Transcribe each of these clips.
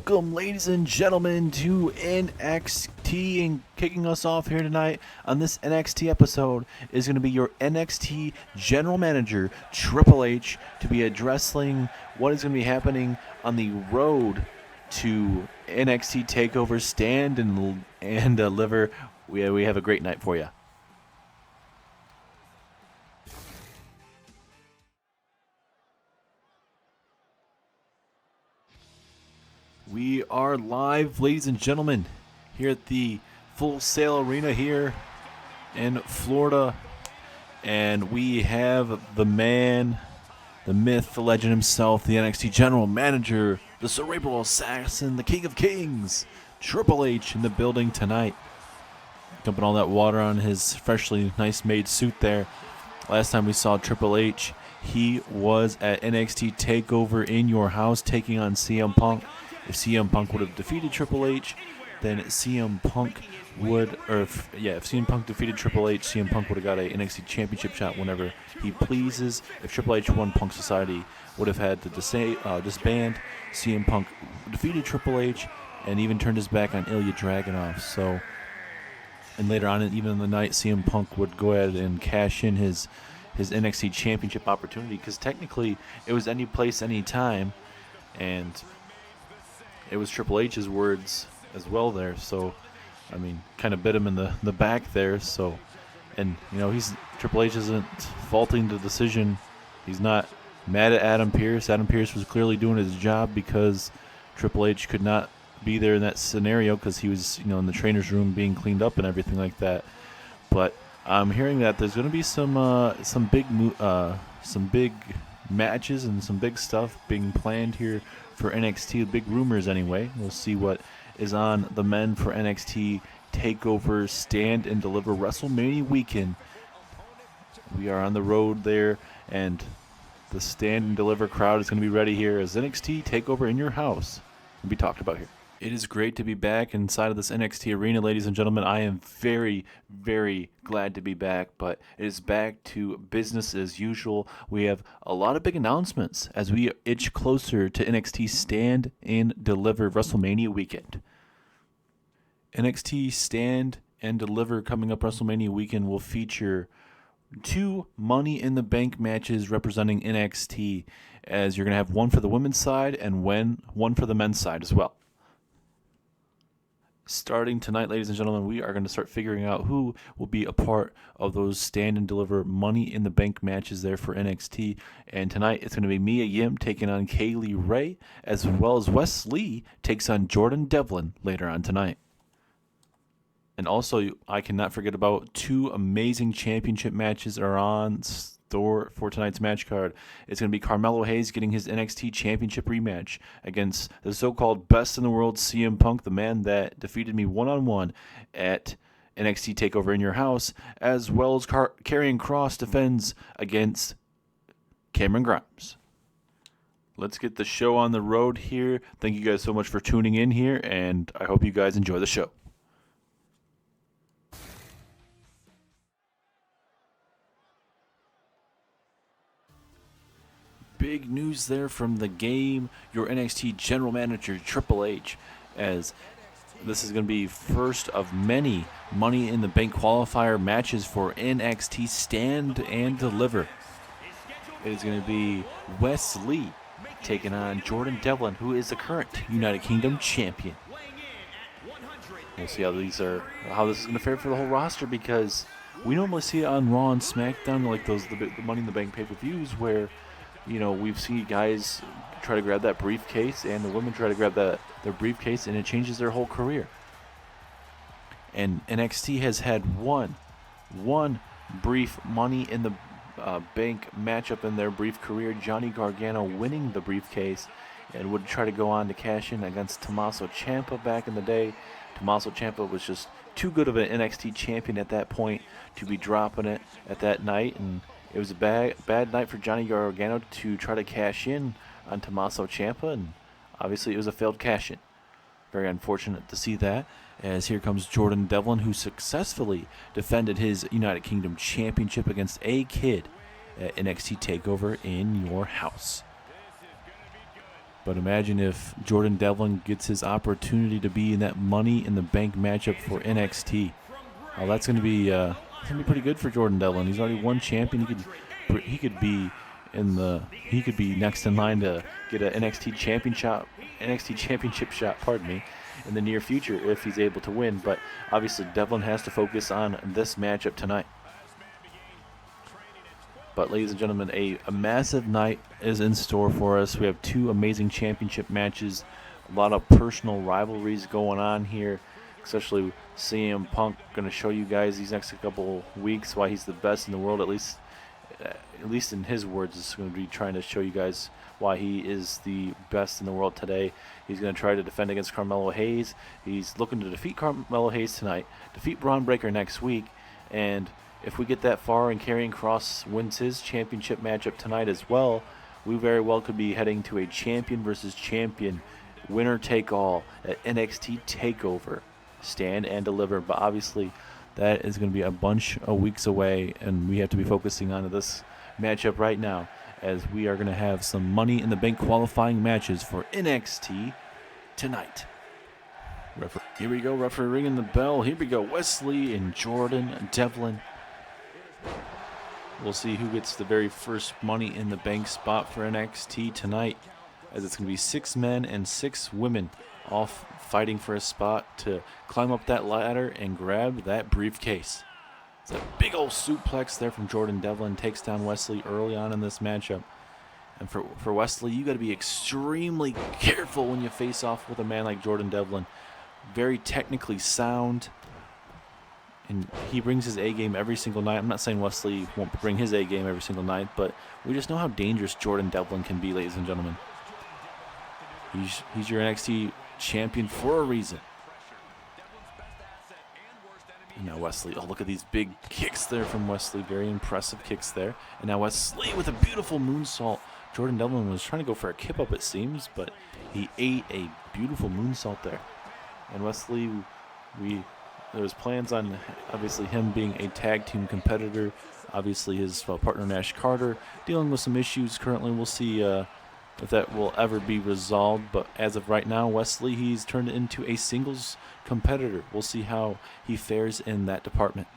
Welcome, ladies and gentlemen, to NXT, and kicking us off here tonight on this NXT episode is going to be your NXT General Manager, Triple H, to be addressing what is going to be happening on the road to NXT Takeover. Stand and deliver. We have a great night for you. We are live, ladies and gentlemen, here at the Full Sail Arena here in Florida. And we have the man, the myth, the legend himself, the NXT General Manager, the Cerebral Assassin, the King of Kings, Triple H in the building tonight. Dumping all that water on his freshly nice made suit there. Last time we saw Triple H, he was at NXT Takeover in your house taking on CM Punk. If CM Punk would have defeated Triple H, then CM Punk would, if CM Punk defeated Triple H, CM Punk would have got a NXT Championship shot whenever he pleases. If Triple H won, Punk Society would have had to disband. CM Punk defeated Triple H and even turned his back on Ilya Dragunov. So, and later on, even in the night, CM Punk would go ahead and cash in his NXT Championship opportunity, because technically it was any place, any time, and it was Triple H's words as well there. So, I mean, kind of bit him in the back there. So, and, you know, Triple H isn't faulting the decision. He's not mad at Adam Pearce. Adam Pearce was clearly doing his job because Triple H could not be there in that scenario because he was, in the trainer's room being cleaned up and everything like that. But I'm hearing that there's going to be some big matches and some big stuff being planned here for NXT, big rumors anyway. We'll see what is on the men for NXT Takeover Stand and Deliver WrestleMania weekend. We are on the road there, and the Stand and Deliver crowd is going to be ready here as NXT Takeover in your house will be talked about here. It is great to be back inside of this NXT arena, ladies and gentlemen. I am very, very glad to be back, but it is back to business as usual. We have a lot of big announcements as we inch closer to NXT Stand and Deliver WrestleMania weekend. NXT Stand and Deliver coming up WrestleMania weekend will feature 2 Money in the Bank matches representing NXT, as you're going to have one for the women's side and one for the men's side as well. Starting tonight, ladies and gentlemen, we are going to start figuring out who will be a part of those Stand and Deliver Money in the Bank matches there for NXT. And tonight it's going to be Mia Yim taking on Kaylee Ray, as well as Wes Lee takes on Jordan Devlin later on tonight. And also, I cannot forget about 2 amazing championship matches that are on store for tonight's match card. It's going to be Carmelo Hayes getting his NXT Championship rematch against the so-called best in the world CM Punk, the man that defeated me one-on-one at NXT Takeover in your house, as well as Karrion Kross defends against Cameron Grimes. Let's get the show on the road here. Thank you guys so much for tuning in here, and I hope you guys enjoy the show. Big news there from the game, your NXT General Manager, Triple H, as this is going to be first of many Money in the Bank qualifier matches for NXT Stand and Deliver. It is going to be Wes Lee taking on Jordan Devlin, who is the current United Kingdom champion. We'll see how this is going to fare for the whole roster, because we normally see it on Raw and SmackDown, like the Money in the Bank pay-per-views, where we've seen guys try to grab that briefcase and the women try to grab their briefcase, and it changes their whole career. And NXT has had one brief Money in the Bank matchup in their brief career, Johnny Gargano winning the briefcase, and would try to go on to cash in against Tommaso Ciampa back in the day. Tommaso Ciampa was just too good of an NXT champion at that point to be dropping it at that night, and it was a bad night for Johnny Gargano to try to cash in on Tommaso Ciampa, and obviously it was a failed cash-in. Very unfortunate to see that, as here comes Jordan Devlin, who successfully defended his United Kingdom Championship against A-Kid at NXT TakeOver in your house. But imagine if Jordan Devlin gets his opportunity to be in that Money in the Bank matchup for NXT. Oh, that's going to be pretty good for Jordan Devlin. He's already one champion. He could be next in line to get an NXT Championship shot. Pardon me. In the near future, if he's able to win. But obviously, Devlin has to focus on this matchup tonight. But ladies and gentlemen, a massive night is in store for us. We have two amazing championship matches, a lot of personal rivalries going on here, especially CM Punk. Going to show you guys these next couple weeks why he's the best in the world, at least in his words. Is going to be trying to show you guys why he is the best in the world today. He's going to try to defend against Carmelo Hayes. He's looking to defeat Carmelo Hayes tonight, defeat Braun Breaker next week, and if we get that far and Karrion Kross wins his championship matchup tonight as well, we very well could be heading to a champion versus champion, winner take all at NXT Takeover. Stand and deliver. But obviously, that is going to be a bunch of weeks away, and we have to be focusing on this matchup right now, as we are going to have some Money in the Bank qualifying matches for NXT tonight. Here we go, referee ringing the bell. Here we go, Wesley and Jordan Devlin. We'll see who gets the very first Money in the Bank spot for NXT tonight, as it's going to be 6 men and 6 women all fighting for a spot to climb up that ladder and grab that briefcase. It's a big old suplex there from Jordan Devlin, takes down Wesley early on in this matchup. And for Wesley, you got to be extremely careful when you face off with a man like Jordan Devlin. Very technically sound. And he brings his A game every single night. I'm not saying Wesley won't bring his A game every single night, but we just know how dangerous Jordan Devlin can be, ladies and gentlemen. He's your NXT champion for a reason. And now Wesley, oh, look at these big kicks there from Wesley. Very impressive kicks there. And now Wesley with a beautiful moonsault. Jordan Devlin was trying to go for a kip up, it seems, but he ate a beautiful moonsault there. And Wesley, there was plans on obviously him being a tag team competitor. Obviously his partner Nash Carter dealing with some issues currently. We'll see if that will ever be resolved. But as of right now, Wesley, he's turned into a singles competitor. We'll see how he fares in that department.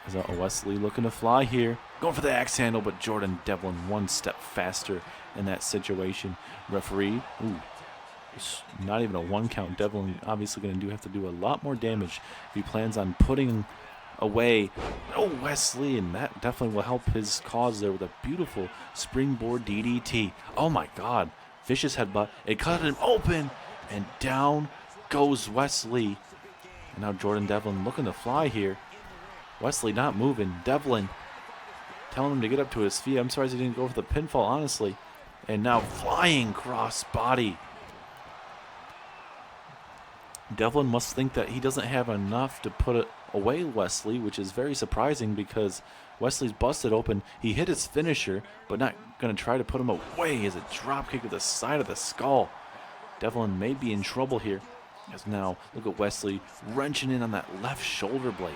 As Wesley looking to fly here. Going for the axe handle, but Jordan Devlin one step faster in that situation. Referee, not even a 1 count. Devlin obviously going to have to do a lot more damage if he plans on putting away Wesley, and that definitely will help his cause there with a beautiful springboard DDT. Oh my God, vicious headbutt. It cut him open, and down goes Wesley. And now Jordan Devlin looking to fly here. Wesley not moving. Devlin telling him to get up to his feet. I'm surprised he didn't go for the pinfall, honestly. And now flying cross body. Devlin must think that he doesn't have enough to put it away Wesley, which is very surprising because Wesley's busted open. He hit his finisher, but not going to try to put him away as a drop kick to the side of the skull. Devlin may be in trouble here, as now look at Wesley wrenching in on that left shoulder blade.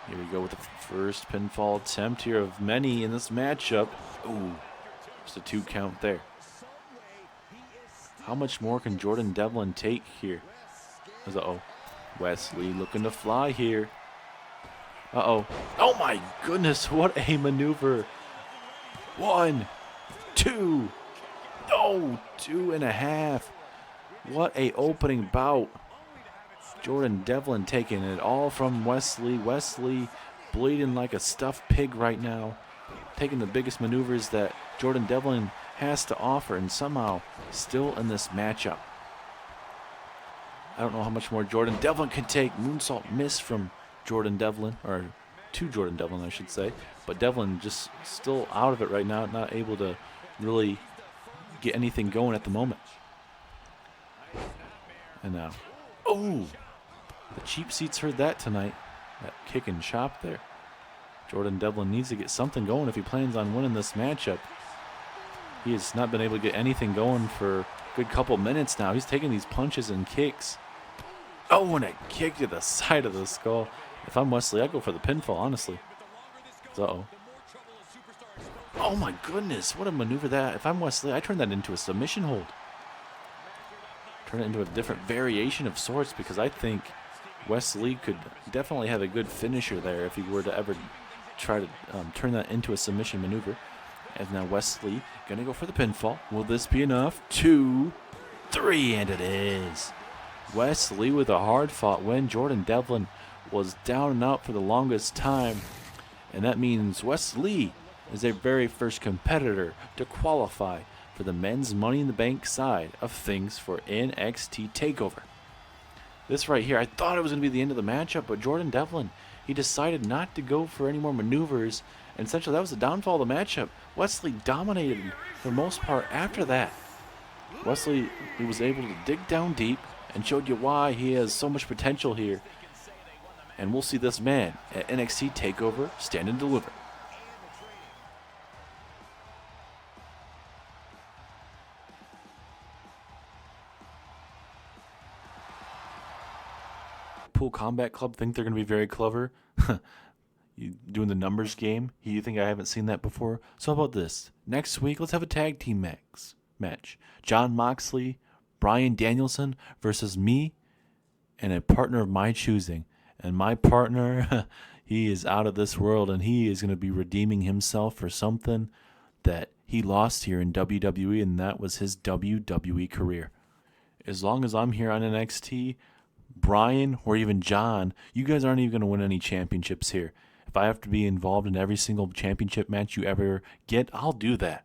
Here we go with the first pinfall attempt here of many in this matchup. Ooh, just a 2 count there. How much more can Jordan Devlin take here? Wesley looking to fly here. Oh my goodness, what a maneuver. 1, 2. Oh, 2.5. What a opening bout. Jordan Devlin taking it all from Wesley. Wesley bleeding like a stuffed pig right now. Taking the biggest maneuvers that Jordan Devlin has to offer, and somehow still in this matchup. I don't know how much more Jordan Devlin can take. Moonsault miss from Jordan Devlin, or to Jordan Devlin, I should say. But Devlin just still out of it right now, not able to really get anything going at the moment. And now, the cheap seats heard that tonight. That kick and chop there. Jordan Devlin needs to get something going if he plans on winning this matchup. He has not been able to get anything going for a good couple minutes now. He's taking these punches and kicks. Oh, and a kick to the side of the skull. If I'm Wesley, I'd go for the pinfall, honestly. Oh, Oh my goodness, what a maneuver that. If I'm Wesley, I turn that into a submission hold. Turn it into a different variation of sorts, because I think Wesley could definitely have a good finisher there if he were to ever try to turn that into a submission maneuver. And now Wesley going to go for the pinfall. Will this be enough? 2, 3, and it is. Wesley with a hard-fought win. Jordan Devlin was down and out for the longest time. And that means Wesley is their very first competitor to qualify for the men's Money in the Bank side of things for NXT Takeover. This right here, I thought it was going to be the end of the matchup, but Jordan Devlin, he decided not to go for any more maneuvers, and essentially that was the downfall of the matchup. Wesley dominated for the most part after that. Wesley, he was able to dig down deep and showed you why he has so much potential here. And we'll see this man at NXT Takeover stand and deliver. Pool Combat Club think they're going to be very clever. You doing the numbers game? You think I haven't seen that before? So how about this? Next week, let's have a tag team match. John Moxley, Bryan Danielson versus me and a partner of my choosing. And my partner, he is out of this world, and he is going to be redeeming himself for something that he lost here in WWE, and that was his WWE career. As long as I'm here on NXT, Brian or even John, you guys aren't even going to win any championships here. If I have to be involved in every single championship match you ever get, I'll do that.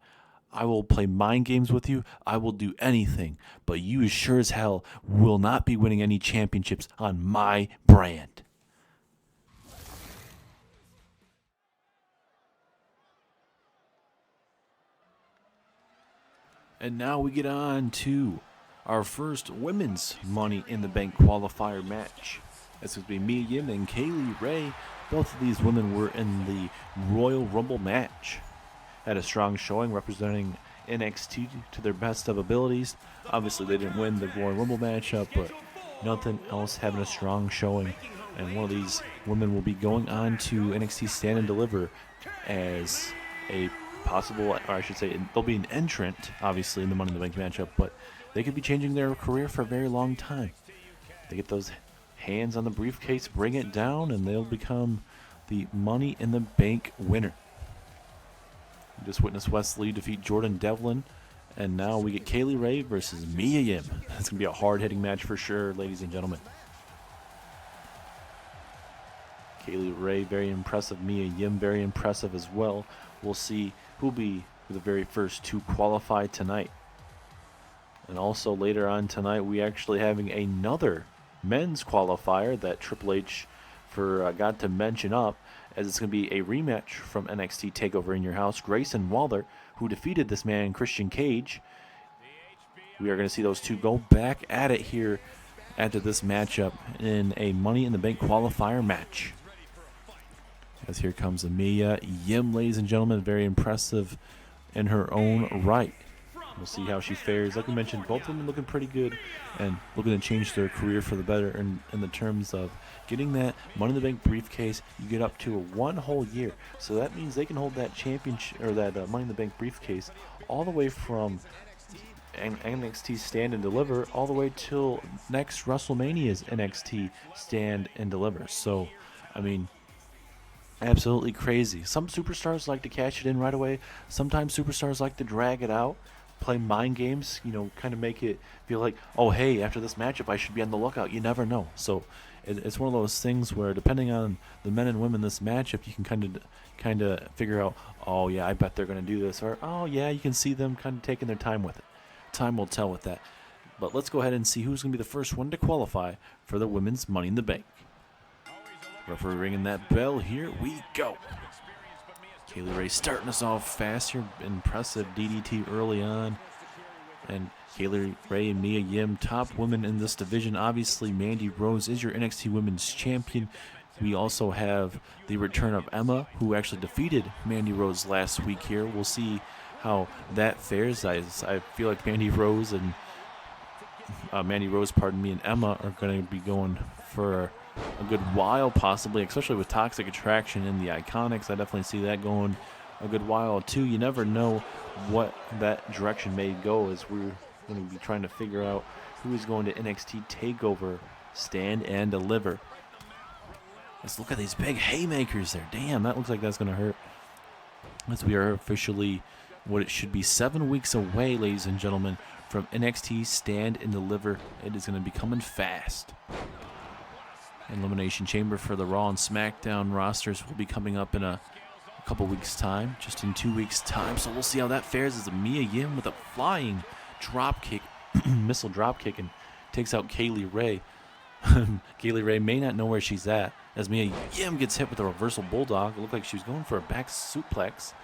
I will play mind games with you. I will do anything. But you as sure as hell will not be winning any championships on my brand. And now we get on to our first women's Money in the Bank qualifier match. This would be Mia Yim and Kaylee Ray. Both of these women were in the Royal Rumble match. Had a strong showing representing NXT to their best of abilities. Obviously, they didn't win the Royal Rumble matchup, but nothing else having a strong showing. And one of these women will be going on to NXT Stand and Deliver as a possible, or I should say, they'll be an entrant, obviously, in the Money in the Bank matchup, but they could be changing their career for a very long time. They get those hands on the briefcase, bring it down, and they'll become the Money in the Bank winner. You just witnessed Wesley defeat Jordan Devlin, and now we get Kaylee Ray versus Mia Yim. It's going to be a hard-hitting match for sure, ladies and gentlemen. Kaylee Ray, very impressive. Mia Yim, very impressive as well. We'll see who'll be the very first to qualify tonight. And also later on tonight, we actually having another men's qualifier that Triple H forgot to mention up, as it's going to be a rematch from NXT TakeOver in Your House. Grayson Waller, who defeated this man, Christian Cage. We are going to see those two go back at it here after this matchup in a Money in the Bank qualifier match. As here comes Mia Yim, ladies and gentlemen, very impressive in her own right. We'll see how she fares. Like we mentioned, both of them looking pretty good and looking to change their career for the better in the terms of getting that Money in the Bank briefcase. You get up to 1 whole year. So that means they can hold that championship or that Money in the Bank briefcase all the way from NXT Stand and Deliver all the way till next WrestleMania's NXT Stand and Deliver. So, I mean, absolutely crazy. Some superstars like to cash it in right away. Sometimes superstars like to drag it out, play mind games, kind of make it feel like, oh, hey, after this matchup, I should be on the lookout. You never know. So it's one of those things where, depending on the men and women in this matchup, you can kind of figure out, oh, yeah, I bet they're going to do this. Or, oh, yeah, you can see them kind of taking their time with it. Time will tell with that. But let's go ahead and see who's going to be the first one to qualify for the women's Money in the Bank. Referee ringing that bell. Here we go. Kaylee Ray starting us off fast here. Impressive DDT early on. And Kaylee Ray and Mia Yim, top women in this division. Obviously, Mandy Rose is your NXT Women's Champion. We also have the return of Emma, who actually defeated Mandy Rose last week here. We'll see how that fares. I feel like Mandy Rose, and Emma are going to be going for a good while, possibly, especially with Toxic Attraction and the Iconics. I definitely see that going a good while too. You never know what that direction may go, as we're going to be trying to figure out who is going to NXT Takeover, Stand and Deliver. Let's look at these big haymakers there. Damn, that looks like that's going to hurt. As we are officially what it should be 7 weeks away, ladies and gentlemen, from NXT Stand and Deliver. It is going to be coming fast. Elimination Chamber for the Raw and SmackDown rosters will be coming up in a couple weeks' time, just in 2 weeks' time. So we'll see how that fares as Mia Yim with a flying drop kick, missile drop kick, and takes out Kaylee Ray. Kaylee Ray may not know where she's at, as Mia Yim gets hit with a reversal bulldog. It looked like she was going for a back suplex,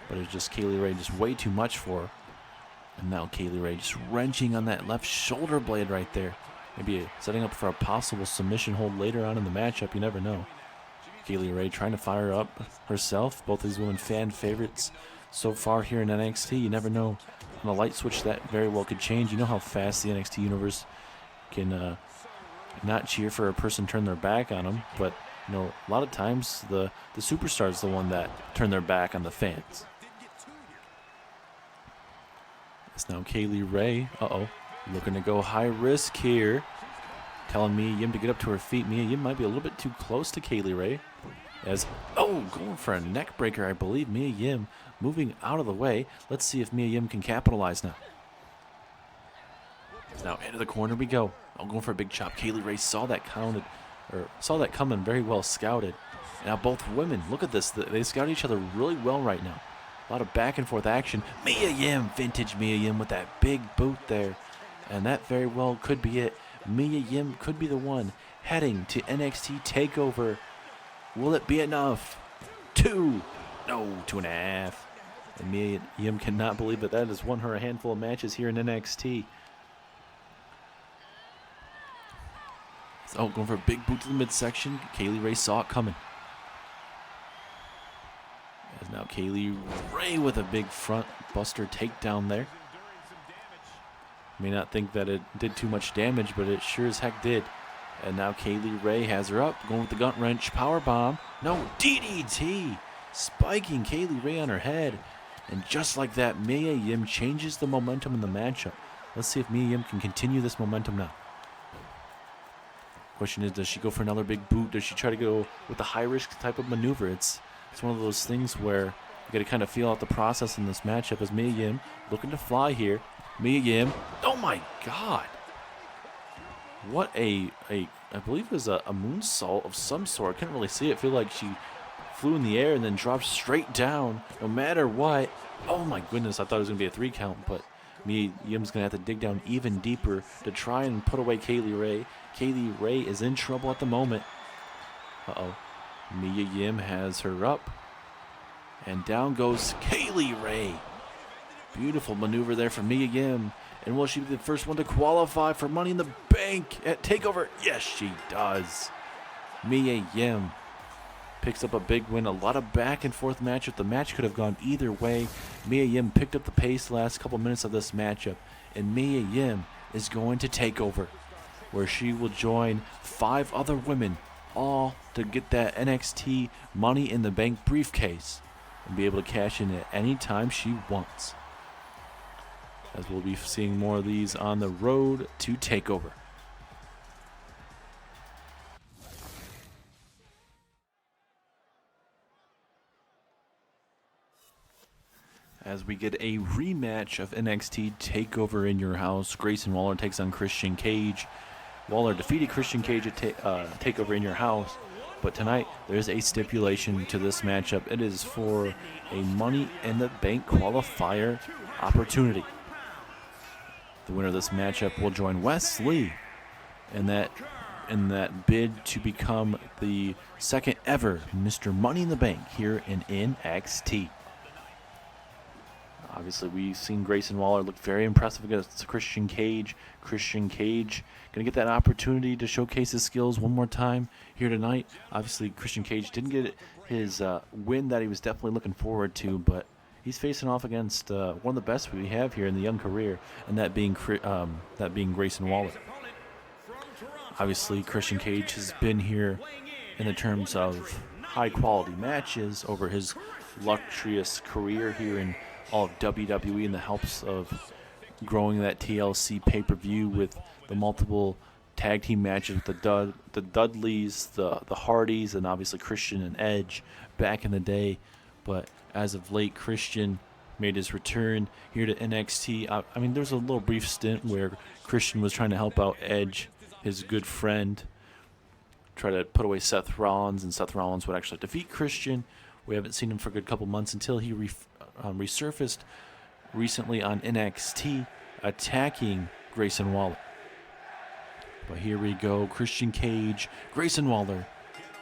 but it's just Kaylee Ray just way too much for her. And now Kaylee Ray just wrenching on that left shoulder blade right there. Maybe setting up for a possible submission hold later on in the matchup. You never know. Kaylee Ray trying to fire up herself. Both these women fan favorites so far here in NXT. You never know. On a light switch, that very well could change. You know how fast the NXT universe can not cheer for a person turn their back on them, but you know, a lot of times the superstar is the one that turn their back on the fans. It's now Kaylee Ray. Looking to go high risk here. Telling Mia Yim to get up to her feet. Mia Yim might be a little bit too close to Kaylee Ray. Going for a neck breaker, I believe. Mia Yim moving out of the way. Let's see if Mia Yim can capitalize now. Now into the corner we go. Going for a big chop. Kaylee Ray saw that coming, very well scouted. Now both women, look at this. They scout each other really well right now. A lot of back and forth action. Mia Yim, vintage Mia Yim with that big boot there. And that very well could be it. Mia Yim could be the one heading to NXT TakeOver. Will it be enough? 2. No, 2.5. And Mia Yim cannot believe that has won her a handful of matches here in NXT. Going for a big boot to the midsection. Kaylee Ray saw it coming. As now Kaylee Ray with a big front buster takedown there. May not think that it did too much damage, but it sure as heck did. And now Kaylee Ray has her up, going with the gut wrench, power bomb. No, DDT, spiking Kaylee Ray on her head. And just like that, Mia Yim changes the momentum in the matchup. Let's see if Mia Yim can continue this momentum now. Question is, does she go for another big boot? Does she try to go with the high-risk type of maneuver? It's one of those things where you got to kind of feel out the process in this matchup. As Mia Yim looking to fly here. Mia Yim, oh my God! What I believe it was a moonsault of some sort. I couldn't really see it. I feel like she flew in the air and then dropped straight down. No matter what. Oh my goodness! I thought it was gonna be a 3 count, but Mia Yim's gonna have to dig down even deeper to try and put away Kaylee Ray. Kaylee Ray is in trouble at the moment. Mia Yim has her up. And down goes Kaylee Ray. Beautiful maneuver there from Mia Yim. And will she be the first one to qualify for Money in the Bank at TakeOver? Yes, she does. Mia Yim picks up a big win. A lot of back and forth matchup. The match could have gone either way. Mia Yim picked up the pace the last couple minutes of this matchup. And Mia Yim is going to TakeOver, where she will join 5 other women, all to get that NXT Money in the Bank briefcase and be able to cash in at any time she wants. As we'll be seeing more of these on the road to TakeOver. As we get a rematch of NXT TakeOver in your house, Grayson Waller takes on Christian Cage. Waller defeated Christian Cage at TakeOver in your house, but tonight there's a stipulation to this matchup. It is for a Money in the Bank qualifier opportunity. The winner of this matchup will join Wes Lee in that bid to become the second ever Mr. Money in the Bank here in NXT. Obviously, we've seen Grayson Waller look very impressive against Christian Cage. Christian Cage going to get that opportunity to showcase his skills one more time here tonight. Obviously, Christian Cage didn't get his win that he was definitely looking forward to, but he's facing off against one of the best we have here in the young career, and that being Grayson Waller. Obviously, Christian Cage has been here in the terms of high-quality matches over his illustrious career here in all of WWE and the helps of growing that TLC pay-per-view with the multiple tag team matches with the Dudleys, the Hardys, and obviously Christian and Edge back in the day. But as of late, Christian made his return here to NXT. I mean, there was a little brief stint where Christian was trying to help out Edge, his good friend, try to put away Seth Rollins, and Seth Rollins would actually defeat Christian. We haven't seen him for a good couple months until he resurfaced recently on NXT, attacking Grayson Waller. But here we go, Christian Cage, Grayson Waller,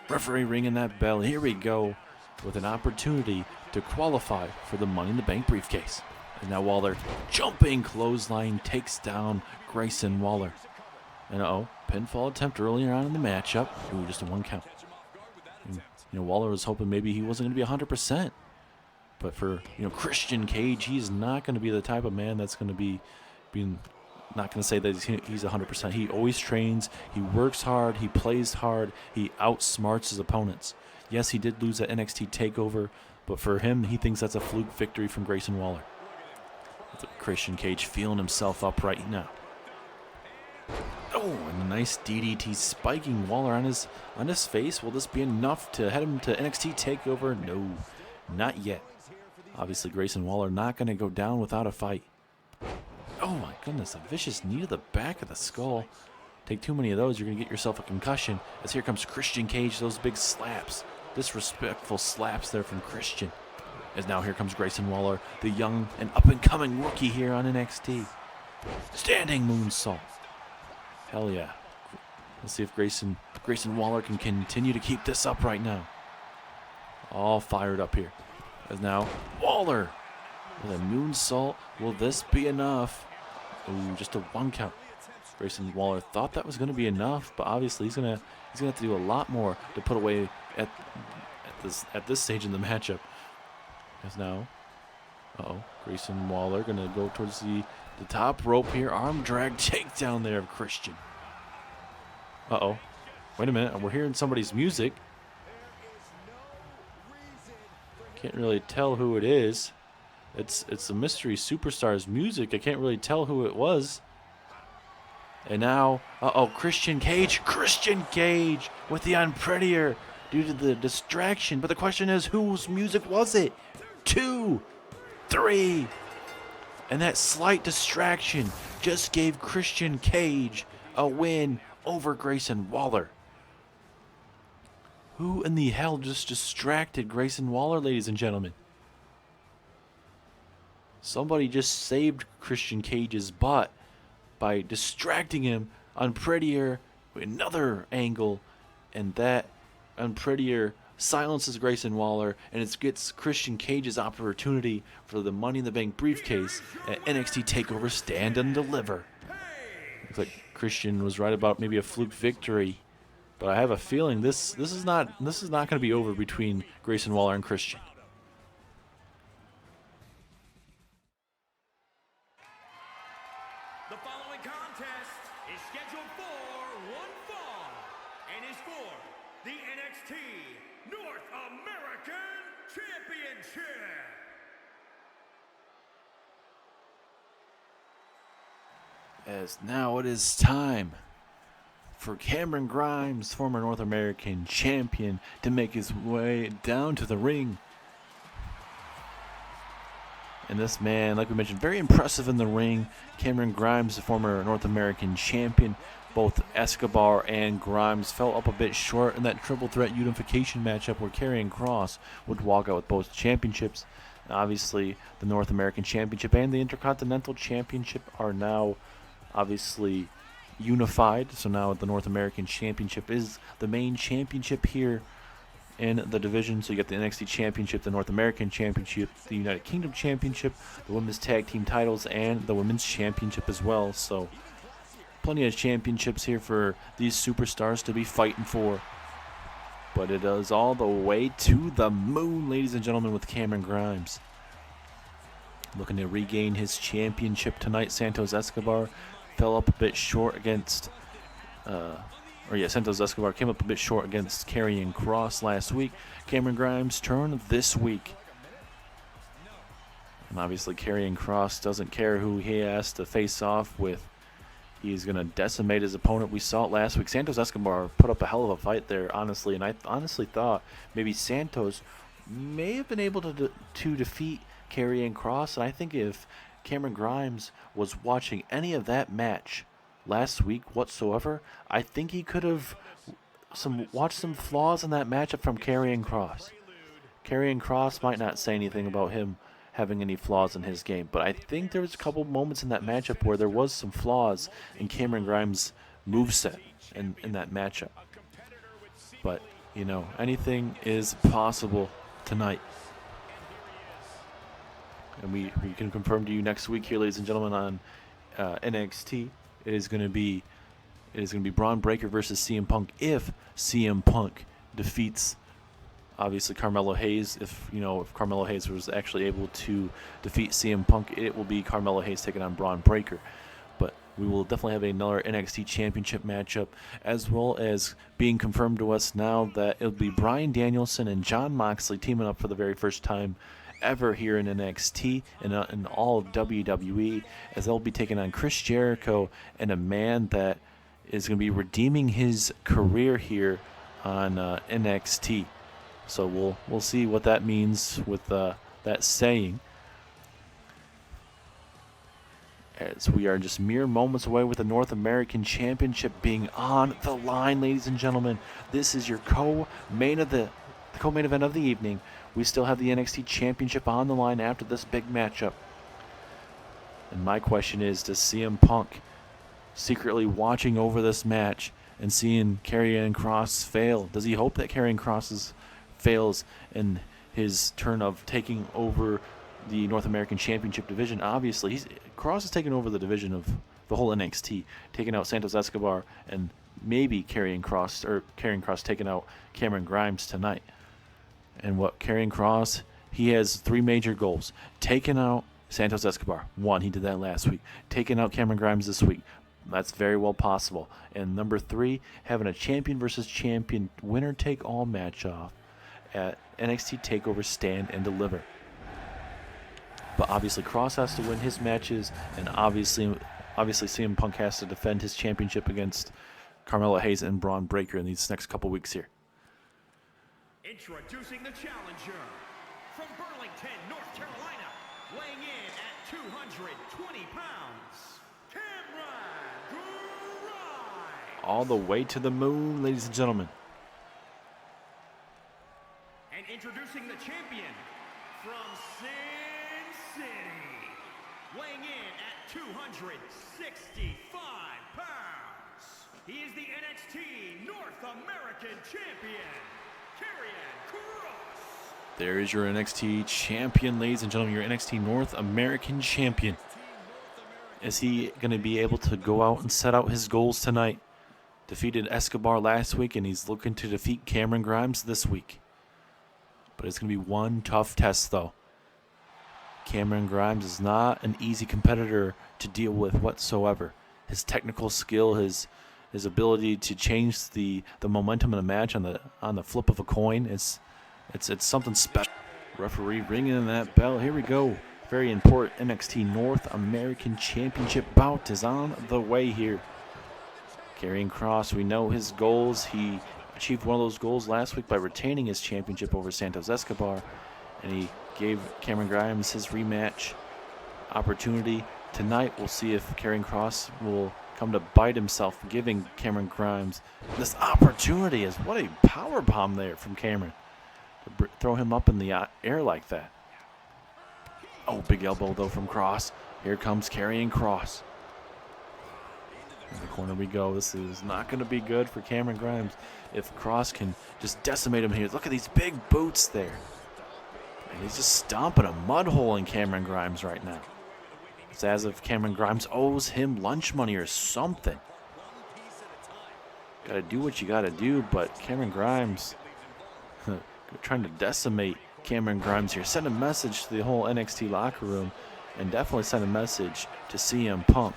referee ringing that bell. Here we go with an opportunity to qualify for the Money in the Bank briefcase. And now Waller, jumping clothesline, takes down Grayson Waller. And pinfall attempt earlier on in the matchup. Ooh, just a 1 count. And, Waller was hoping maybe he wasn't going to be 100%. But for, Christian Cage, he's not going to be the type of man that's going to be not going to say that he's 100%. He always trains, he works hard, he plays hard, he outsmarts his opponents. Yes, he did lose at NXT TakeOver, but for him, he thinks that's a fluke victory from Grayson Waller. With Christian Cage feeling himself up right now. Oh, and a nice DDT spiking Waller on his face. Will this be enough to head him to NXT TakeOver? No, not yet. Obviously, Grayson Waller not going to go down without a fight. Oh my goodness, a vicious knee to the back of the skull. Take too many of those, you're going to get yourself a concussion. As here comes Christian Cage, those big slaps. Disrespectful slaps there from Christian. As now here comes Grayson Waller, the young and up-and-coming rookie here on NXT. Standing moonsault. Hell yeah. Let's see if Grayson Waller can continue to keep this up right now. All fired up here. As now Waller with a moonsault. Will this be enough? Ooh, just a 1 count. Grayson Waller thought that was going to be enough, but obviously he's gonna have to do a lot more to put away at this stage in the matchup. As now, Grayson Waller gonna go towards the top rope here. Arm drag takedown there of Christian. Wait a minute, we're hearing somebody's music. Can't really tell who it is. It's the Mystery Superstar's music. I can't really tell who it was. And now, Christian Cage with the unprettier due to the distraction. But the question is, whose music was it? 2, 3. And that slight distraction just gave Christian Cage a win over Grayson Waller. Who in the hell just distracted Grayson Waller, ladies and gentlemen? Somebody just saved Christian Cage's butt by distracting him on Prettier with another angle, and that Unprettier silences Grayson Waller, and it gets Christian Cage's opportunity for the Money in the Bank briefcase at NXT TakeOver Stand and Deliver. Looks like Christian was right about maybe a fluke victory, but I have a feeling this is not going to be over between Grayson Waller and Christian. The following contest is scheduled for one fall and is for the NXT North American Championship. As now it is time for Cameron Grimes, former North American champion, to make his way down to the ring. And this man, like we mentioned, very impressive in the ring. Cameron Grimes, the former North American champion. Both Escobar and Grimes fell up a bit short in that triple threat unification matchup where Karrion Kross would walk out with both championships. And obviously, the North American Championship and the Intercontinental Championship are now obviously unified. So now the North American Championship is the main championship here in the division. So you got the NXT Championship, the North American Championship, the United Kingdom Championship, the Women's Tag Team titles, and the Women's Championship as well. So plenty of championships here for these superstars to be fighting for. But it is all the way to the moon, ladies and gentlemen, with Cameron Grimes. Looking to regain his championship tonight. Santos Escobar fell up a bit short against Santos Escobar came up a bit short against Karrion Kross last week. Cameron Grimes' turn this week And obviously Karrion Kross doesn't care who he has to face off with. He's going to decimate his opponent. We saw it last week. Santos Escobar put up a hell of a fight there, honestly. And I honestly thought maybe Santos may have been able to defeat Karrion Kross. And I think if Cameron Grimes was watching any of that match last week whatsoever, I think he could have watched some flaws in that matchup from Karrion Kross. Karrion Kross might not say anything about him having any flaws in his game, but I think there was a couple moments in that matchup where there was some flaws in Cameron Grimes' moveset in that matchup. But, you know, anything is possible tonight. And we can confirm to you next week here, ladies and gentlemen, on NXT. It is going to be Braun Breaker versus CM Punk if CM Punk defeats obviously Carmelo Hayes. If Carmelo Hayes was actually able to defeat CM Punk, it will be Carmelo Hayes taking on Braun Breaker. But we will definitely have another NXT Championship matchup, as well as being confirmed to us now that it'll be Bryan Danielson and Jon Moxley teaming up for the very first time ever here in NXT and in all of WWE, as they'll be taking on Chris Jericho and a man that is going to be redeeming his career here on NXT. So we'll see what that means with that saying, as we are just mere moments away with the North American Championship being on the line, ladies and gentlemen. This is your co-main event of the evening. We still have the NXT Championship on the line after this big matchup. And my question is, does CM Punk, secretly watching over this match and seeing Karrion Kross fail, does he hope that Karrion Kross fails in his turn of taking over the North American Championship division? Obviously, Kross is taking over the division of the whole NXT, taking out Santos Escobar and maybe Karrion Kross taking out Cameron Grimes tonight. And what Karrion Kross, he has three major goals: taking out Santos Escobar, one, he did that last week; taking out Cameron Grimes this week, that's very well possible; and number three, having a champion versus champion winner take all match off at NXT Takeover Stand and Deliver. But obviously Kross has to win his matches, and obviously CM Punk has to defend his championship against Carmelo Hayes and Braun Breaker in these next couple weeks here. Introducing the challenger from Burlington, North Carolina, weighing in at 220 pounds, Karrion Kross. All the way to the moon, ladies and gentlemen. And introducing the champion from Sin City, weighing in at 265 pounds. He is the NXT North American Champion, Karrion Kross. There is your NXT champion, ladies and gentlemen, your NXT North American champion. Is he going to be able to go out and set out his goals tonight? Defeated Escobar last week, and he's looking to defeat Cameron Grimes this week. But it's going to be one tough test, though. Cameron Grimes is not an easy competitor to deal with whatsoever. His technical skill, his ability to change the momentum of the match on the flip of a coin, it's something special. Referee ringing in that bell. Here we go. Very important NXT North American Championship bout is on the way here. Karrion Kross, we know his goals. He achieved one of those goals last week by retaining his championship over Santos Escobar, and he gave Cameron Grimes his rematch opportunity. Tonight we'll see if Karrion Kross will come to bite himself, giving Cameron Grimes this opportunity. As what a power bomb there from Cameron to throw him up in the air like that. Oh, big elbow though from Kross. Here comes Karrion Kross. In the corner we go. This is not going to be good for Cameron Grimes if Kross can just decimate him here. Look at these big boots there. And he's just stomping a mud hole in Cameron Grimes right now. It's as if Cameron Grimes owes him lunch money or something. Got to do what you got to do, but Cameron Grimes trying to decimate Cameron Grimes here. Send a message to the whole NXT locker room, and definitely send a message to CM Punk.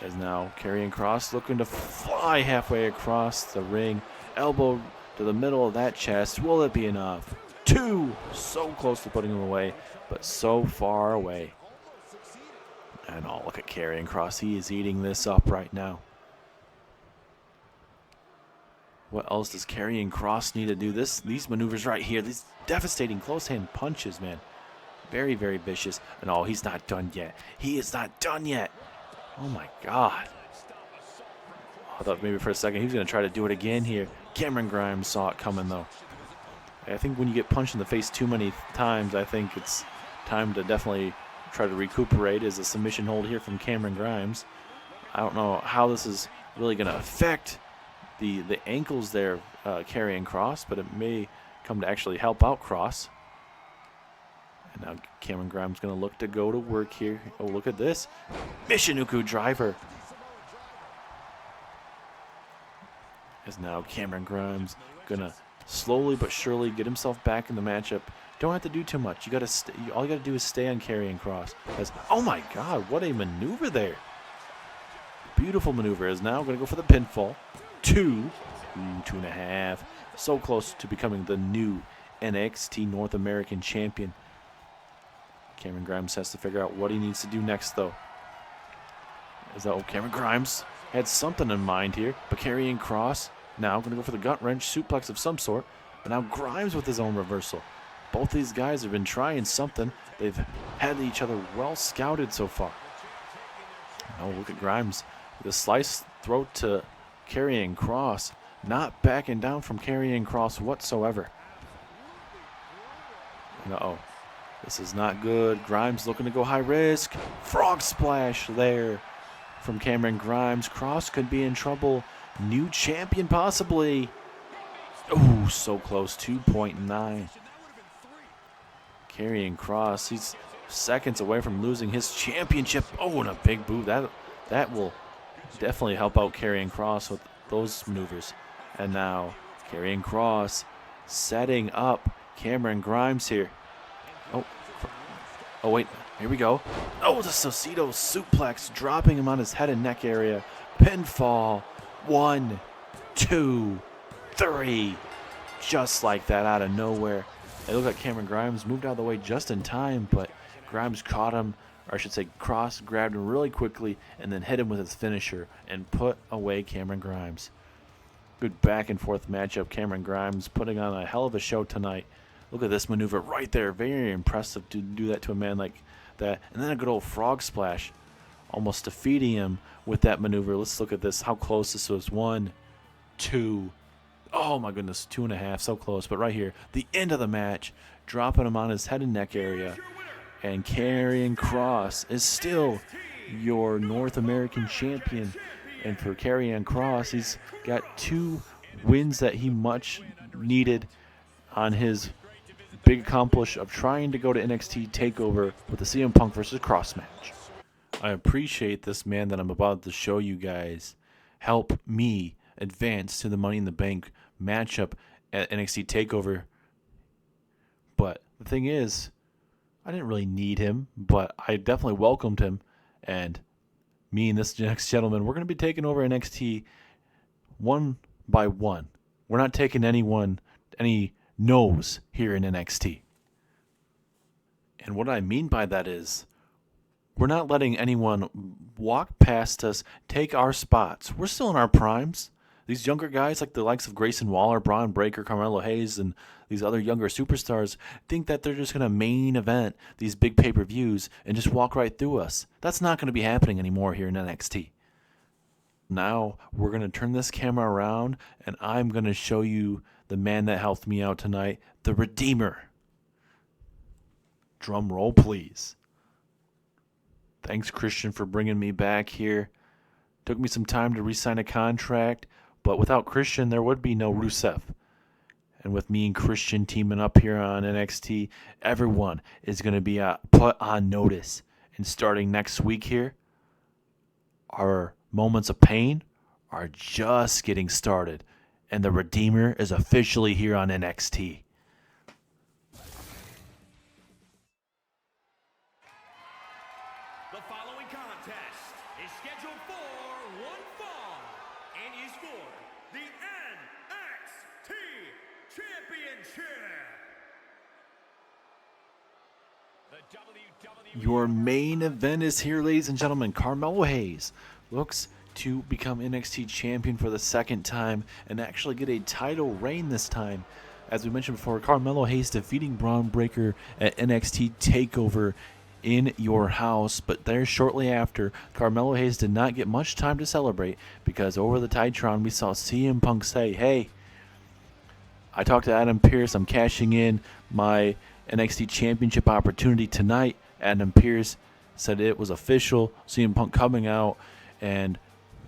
As now Karrion Kross looking to fly halfway across the ring. Elbow to the middle of that chest. Will it be enough? 2. So close to putting him away, but so far away. And oh, look at Karrion Kross. He is eating this up right now. What else does Karrion Kross need to do? These maneuvers right here, these devastating close-hand punches, man. Very, very vicious. And oh, he's not done yet. He is not done yet. Oh, my God. I thought maybe for a second he was going to try to do it again here. Cameron Grimes saw it coming, though. I think when you get punched in the face too many times, I think it's time to definitely try to recuperate. As a submission hold here from Cameron Grimes. I don't know how this is really going to affect the ankles there of Karrion Kross, but it may come to actually help out Kross. And now Cameron Grimes going to look to go to work here. Oh, look at this. Michinoku driver. As now Cameron Grimes going to slowly but surely get himself back in the matchup. Don't have to do too much. You got to all you got to do is stay on Karrion Kross. Oh my God, what a maneuver there. Beautiful maneuver. Is now going to go for the pinfall. 2, 2.5. So close to becoming the new NXT North American champion. Cameron Grimes has to figure out what he needs to do next, though. Cameron Grimes had something in mind here, but Karrion Kross now going to go for the gut wrench suplex of some sort. But now Grimes with his own reversal. Both these guys have been trying something. They've had each other well scouted so far. Oh, look at Grimes with a slice throat to Karrion Kross. Not backing down from Karrion Kross whatsoever. Uh-oh. This is not good. Grimes looking to go high risk. Frog splash there from Cameron Grimes. Kross could be in trouble. New champion possibly. Oh, so close. 2.9. Karrion Kross, he's seconds away from losing his championship. Oh, and a big boot. That will definitely help out Karrion Kross with those maneuvers. And now Karrion Kross setting up Cameron Grimes here. Oh wait, here we go. Oh, the Saucedo suplex, dropping him on his head and neck area. Pinfall. 1, 2, 3. Just like that, out of nowhere. It looked like Cameron Grimes moved out of the way just in time, but Grimes caught him, or I should say Kross grabbed him really quickly and then hit him with his finisher and put away Cameron Grimes. Good back and forth matchup. Cameron Grimes putting on a hell of a show tonight. Look at this maneuver right there. Very impressive to do that to a man like that. And then a good old frog splash, almost defeating him with that maneuver. Let's look at this, how close this was. 1, 2. Oh my goodness, 2.5, so close. But right here, the end of the match, dropping him on his head and neck area. And Karrion Kross is still your North American champion. And for Karrion Kross, he's got 2 wins that he much needed on his big accomplish of trying to go to NXT TakeOver with the CM Punk versus Kross match. I appreciate this man that I'm about to show you guys help me advance to the Money in the Bank matchup at NXT TakeOver. But the thing is, I didn't really need him, but I definitely welcomed him. And me and this next gentleman, we're going to be taking over NXT one by one. We're not taking any no's here in NXT. And what I mean by that is, we're not letting anyone walk past us, take our spots. We're still in our primes. These younger guys, like the likes of Grayson Waller, Braun Breaker, Carmelo Hayes, and these other younger superstars, think that they're just going to main event these big pay-per-views and just walk right through us. That's not going to be happening anymore here in NXT. Now, we're going to turn this camera around, and I'm going to show you the man that helped me out tonight, the Redeemer. Drum roll, please. Thanks, Christian, for bringing me back here. Took me some time to re-sign a contract, but without Christian, there would be no Rusev. And with me and Christian teaming up here on NXT, everyone is going to be put on notice. And starting next week here, our moments of pain are just getting started. And the Redeemer is officially here on NXT. The following contest is scheduled for one fall and is for the NXT Championship. Your main event is here, ladies and gentlemen. Carmelo Hayes looks to become NXT champion for the second time and actually get a title reign this time. As we mentioned before, Carmelo Hayes defeating Braun Breaker at NXT Takeover in your house. But there shortly after, Carmelo Hayes did not get much time to celebrate because over the Titantron we saw CM Punk say, "Hey, I talked to Adam Pearce. I'm cashing in my NXT Championship opportunity tonight." Adam Pearce said it was official. CM Punk coming out, and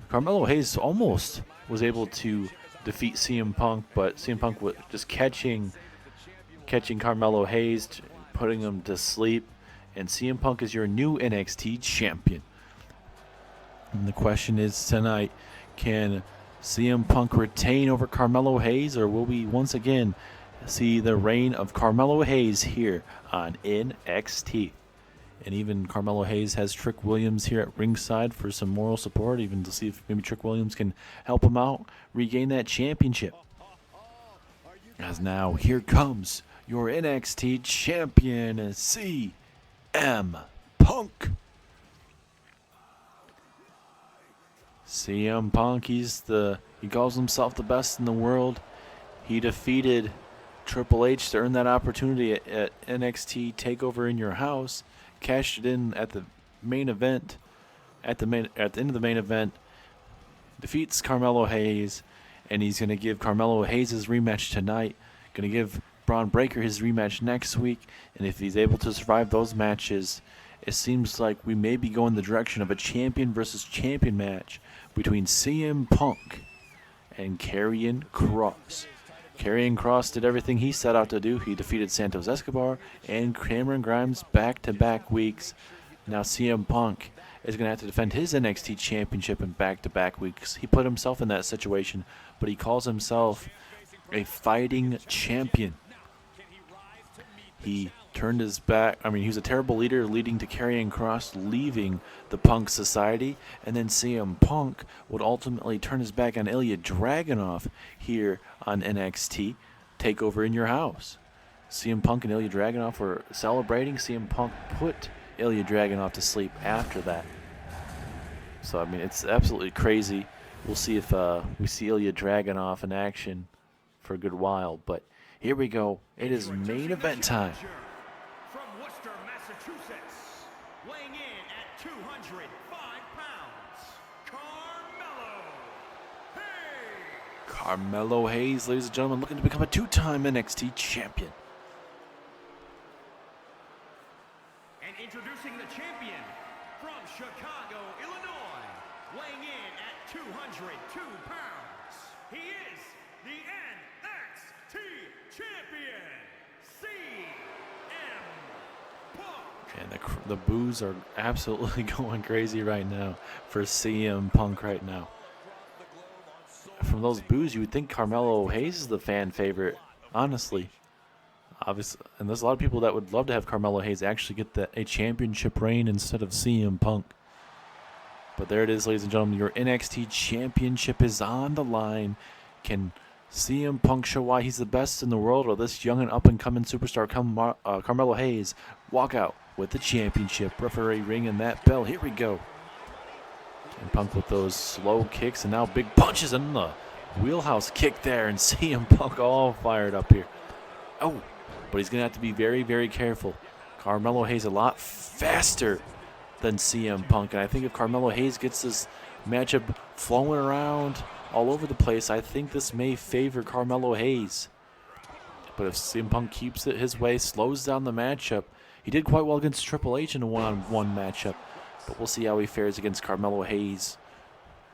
Carmelo Hayes almost was able to defeat CM Punk, but CM Punk was just catching Carmelo Hayes, putting him to sleep, and CM Punk is your new NXT champion. And the question is tonight, can CM Punk retain over Carmelo Hayes, or will we once again see the reign of Carmelo Hayes here on NXT? And even Carmelo Hayes has Trick Williams here at ringside for some moral support, even to see if maybe Trick Williams can help him out, regain that championship. As now, here comes your NXT champion, CM Punk. CM Punk, he calls himself the best in the world. He defeated Triple H to earn that opportunity at NXT Takeover in your house. Cashed it in at the main event, at the end of the main event, defeats Carmelo Hayes, and he's going to give Carmelo Hayes his rematch tonight, going to give Braun Breaker his rematch next week, and if he's able to survive those matches, it seems like we may be going the direction of a champion versus champion match between CM Punk and Karrion Kross. Karrion Kross did everything he set out to do. He defeated Santos Escobar and Cameron Grimes back-to-back weeks. Now CM Punk is going to have to defend his NXT Championship in back-to-back weeks. He put himself in that situation, but he calls himself a fighting champion. He turned his back. He was a terrible leader, leading to Karrion Kross leaving the Punk Society, and then CM Punk would ultimately turn his back on Ilya Dragunov here on NXT Takeover in your house. CM Punk and Ilya Dragunov were celebrating. CM Punk put Ilya Dragunov to sleep after that. So it's absolutely crazy. We'll see if we see Ilya Dragunov in action for a good while, but here we go. It is main event time. From Worcester, Massachusetts, weighing in at 205 pounds, Carmelo Hayes. Carmelo Hayes, ladies and gentlemen, looking to become a two-time NXT champion. And introducing the champion from Chicago, Illinois, weighing in at 202 pounds. He is the NXT champion, CM Punk. And the boos are absolutely going crazy right now for CM Punk right now. From those boos, you would think Carmelo Hayes is the fan favorite, honestly. Obviously, and there's a lot of people that would love to have Carmelo Hayes actually get a championship reign instead of CM Punk. But there it is, ladies and gentlemen. Your NXT championship is on the line. Can CM Punk show why he's the best in the world, or this young and up-and-coming superstar Carmelo Hayes walk out with the championship? Referee ringing that bell. Here we go. And Punk with those slow kicks and now big punches in the wheelhouse kick there. And CM Punk all fired up here. Oh, but he's going to have to be very, very careful. Carmelo Hayes a lot faster than CM Punk. And I think if Carmelo Hayes gets this matchup flowing around all over the place, I think this may favor Carmelo Hayes. But if CM Punk keeps it his way, slows down the matchup, he did quite well against Triple H in a one-on-one matchup. But we'll see how he fares against Carmelo Hayes,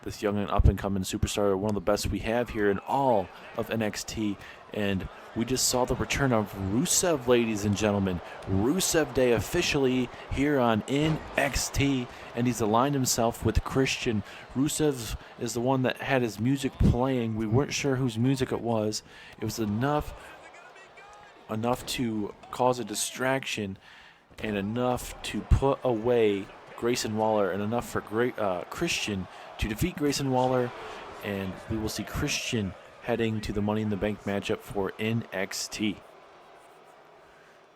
this young and up-and-coming superstar, one of the best we have here in all of NXT. And we just saw the return of Rusev, ladies and gentlemen. Rusev Day officially here on NXT, and he's aligned himself with Christian. Rusev is the one that had his music playing. We weren't sure whose music it was. It was enough to cause a distraction and enough to put away Grayson Waller, and enough for Christian to defeat Grayson Waller, and we will see Christian heading to the Money in the Bank matchup for NXT.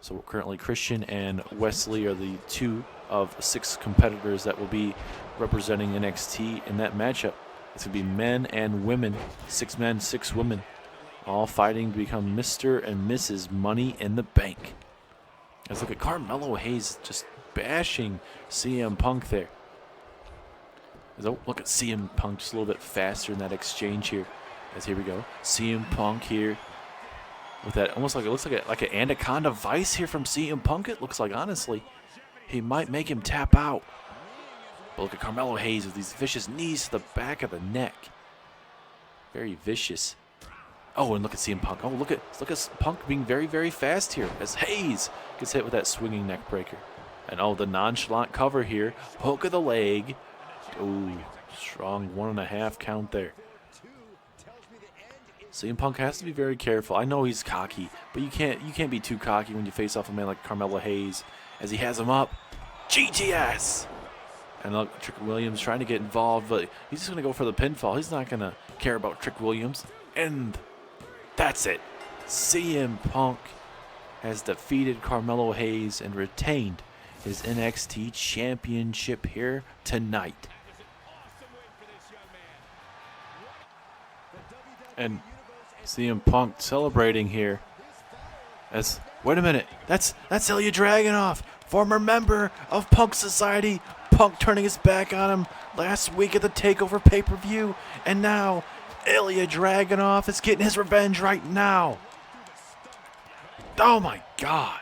So currently Christian and Wesley are the 2 of 6 competitors that will be representing NXT in that matchup. It's going to be men and women, 6 men, 6 women, all fighting to become Mr. and Mrs. Money in the Bank. Let's look at Carmelo Hayes just bashing CM Punk there. Oh, look at CM Punk just a little bit faster in that exchange here. As here we go, CM Punk here with that almost like it looks like an anaconda vice here from CM Punk. It looks like, honestly, he might make him tap out. But look at Carmelo Hayes with these vicious knees to the back of the neck. Very vicious. Oh, and look at CM Punk. Oh, look at Punk being very, very fast here as Hayes gets hit with that swinging neck breaker. And oh, the nonchalant cover here. Hook of the leg. Ooh, strong 1.5 count there. CM Punk has to be very careful. I know he's cocky, but you can't be too cocky when you face off a man like Carmelo Hayes as he has him up. GTS! And look, Trick Williams trying to get involved, but he's just going to go for the pinfall. He's not going to care about Trick Williams. And that's it. CM Punk has defeated Carmelo Hayes and retained his NXT Championship here tonight. And CM Punk celebrating here. As wait a minute, that's Ilya Dragunov, former member of Punk Society. Punk turning his back on him last week at the Takeover pay-per-view, and now Ilya Dragunov is getting his revenge right now. Oh my God.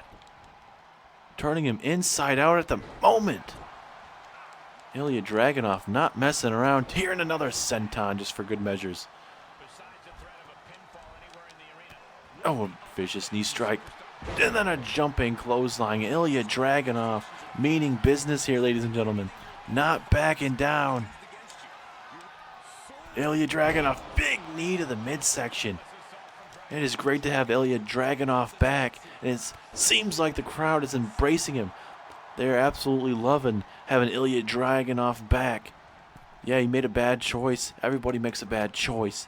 Turning him inside out at the moment. Ilya Dragunov not messing around. Here in another senton just for good measures. Oh, a vicious knee strike. And then a jumping clothesline. Ilya Dragunov meaning business here, ladies and gentlemen. Not backing down. Ilya Dragunov, big knee to the midsection. It is great to have Ilya Dragunov back, and it seems like the crowd is embracing him. They're absolutely loving having Ilya Dragunov back. Yeah, he made a bad choice. Everybody makes a bad choice.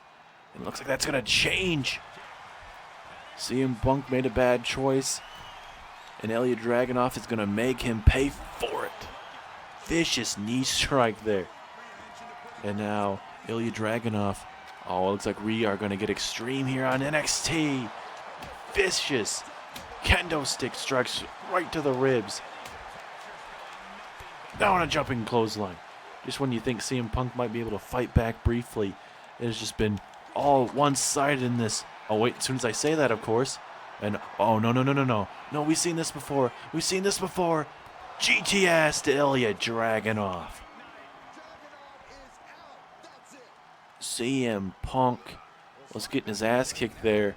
It looks like that's going to change. CM Punk made a bad choice, and Ilya Dragunov is going to make him pay for it. Vicious knee strike there. And now Ilya Dragunov. Oh, it looks like we are going to get extreme here on NXT. Vicious kendo stick strikes right to the ribs. Now on a jumping clothesline. Just when you think CM Punk might be able to fight back briefly, it has just been all one-sided in this. Oh, wait, as soon as I say that, of course. And, oh, no. No, we've seen this before. GTS to Ilya Dragunov. CM Punk was getting his ass kicked there.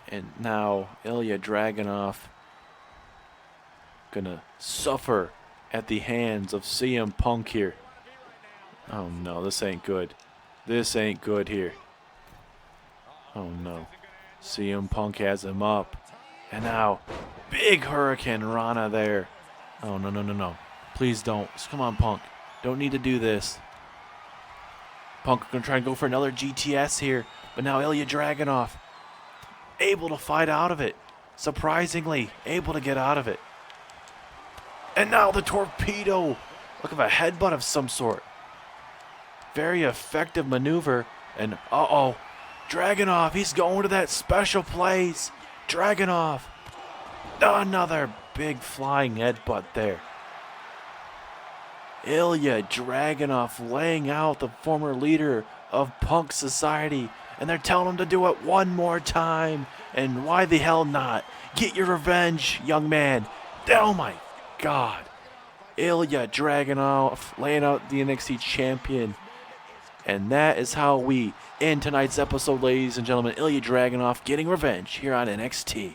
And now Ilya Dragunov gonna suffer at the hands of CM Punk here. Oh no, this ain't good. This ain't good here. Oh no. CM Punk has him up. And now, big Hurricane Rana there. Oh no. Please don't. Come on, Punk. Don't need to do this. Punk gonna try and go for another GTS here, but now Ilya Dragunov able to fight out of it. Surprisingly, able to get out of it. And now the torpedo. Look at a headbutt of some sort. Very effective maneuver. And uh-oh, Dragunov, he's going to that special place. Dragunov. Another big flying headbutt there. Ilya Dragunov laying out the former leader of Punk Society, and they're telling him to do it one more time. And why the hell not? Get your revenge, young man. Oh my God. Ilya Dragunov laying out the NXT champion. And that is how we end tonight's episode, ladies and gentlemen. Ilya Dragunov getting revenge here on NXT.